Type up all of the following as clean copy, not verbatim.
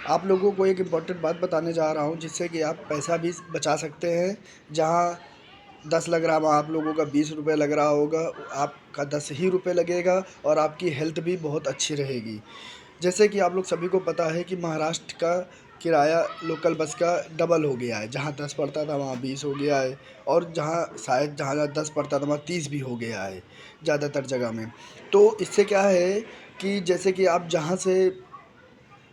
आप लोगों को एक इम्पॉर्टेंट बात बताने जा रहा हूँ जिससे कि आप पैसा भी बचा सकते हैं। जहाँ 10 लग रहा वहाँ आप लोगों का 20 रुपये लग रहा होगा, आपका 10 ही रुपये लगेगा और आपकी हेल्थ भी बहुत अच्छी रहेगी। जैसे कि आप लोग सभी को पता है कि महाराष्ट्र का किराया लोकल बस का डबल हो गया है। जहाँ 10 पड़ता था वहाँ 20 हो गया है, और जहाँ 10 पड़ता था वहाँ 30 भी हो गया है ज़्यादातर जगह में। तो इससे क्या है कि जैसे कि आप जहाँ से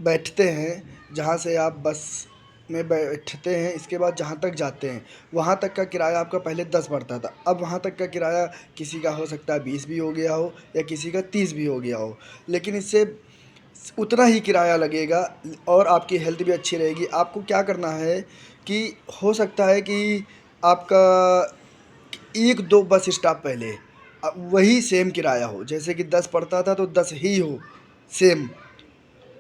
बैठते हैं, जहाँ से आप बस में बैठते हैं, इसके बाद जहाँ तक जाते हैं वहाँ तक का किराया आपका पहले 10 पड़ता था। अब वहाँ तक का किराया किसी का हो सकता है 20 भी हो गया हो या किसी का 30 भी हो गया हो, लेकिन इससे उतना ही किराया लगेगा और आपकी हेल्थ भी अच्छी रहेगी। आपको क्या करना है कि हो सकता है कि आपका 1-2 बस स्टॉप पहले वही सेम किराया हो, जैसे कि 10 पड़ता था तो 10 ही हो सेम।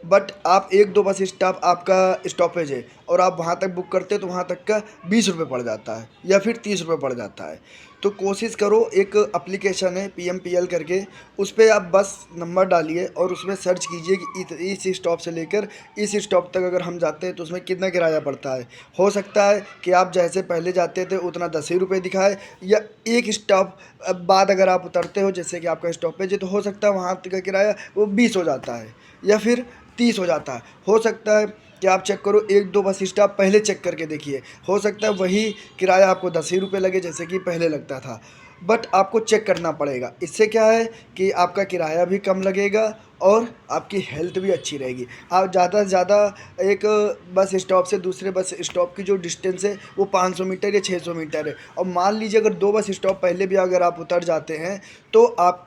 बट आप 1-2 बस स्टॉप आपका स्टॉपेज है और आप वहाँ तक बुक करते हैं तो वहाँ तक का 20 रुपये पड़ जाता है या फिर 30 रुपये पड़ जाता है। तो कोशिश करो, एक एप्लीकेशन है PMPL करके, उस पे आप बस नंबर डालिए और उसमें सर्च कीजिए कि इस स्टॉप से लेकर इस स्टॉप तक अगर हम जाते हैं तो उसमें कितना किराया पड़ता है। हो सकता है कि आप जैसे पहले जाते थे उतना 10 ही रुपये दिखाए, या एक स्टॉप बाद अगर आप उतरते हो जैसे कि आपका स्टॉपेज है तो हो सकता है वहाँ का किराया वो 20 हो जाता है या फिर 30 हो जाता है। हो सकता है कि आप चेक करो, 1-2 बस स्टॉप पहले चेक करके देखिए, हो सकता है वही किराया आपको 10 ही रुपये लगे जैसे कि पहले लगता था। बट आपको चेक करना पड़ेगा। इससे क्या है कि आपका किराया भी कम लगेगा और आपकी हेल्थ भी अच्छी रहेगी। आप ज़्यादा से ज़्यादा एक बस स्टॉप से दूसरे बस स्टॉप की जो डिस्टेंस है वो 500 मीटर या 600 मीटर है, और मान लीजिए अगर 2 बस स्टॉप पहले भी अगर आप उतर जाते हैं तो आप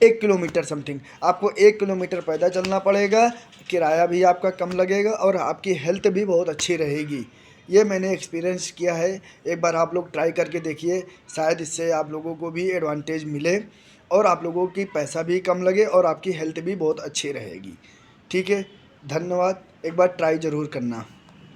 1 किलोमीटर समथिंग आपको 1 किलोमीटर पैदल चलना पड़ेगा। किराया भी आपका कम लगेगा और आपकी हेल्थ भी बहुत अच्छी रहेगी। ये मैंने एक्सपीरियंस किया है। एक बार आप लोग ट्राई करके देखिए, शायद इससे आप लोगों को भी एडवांटेज मिले और आप लोगों की पैसा भी कम लगे और आपकी हेल्थ भी बहुत अच्छी रहेगी। ठीक है, धन्यवाद। एक बार ट्राई ज़रूर करना।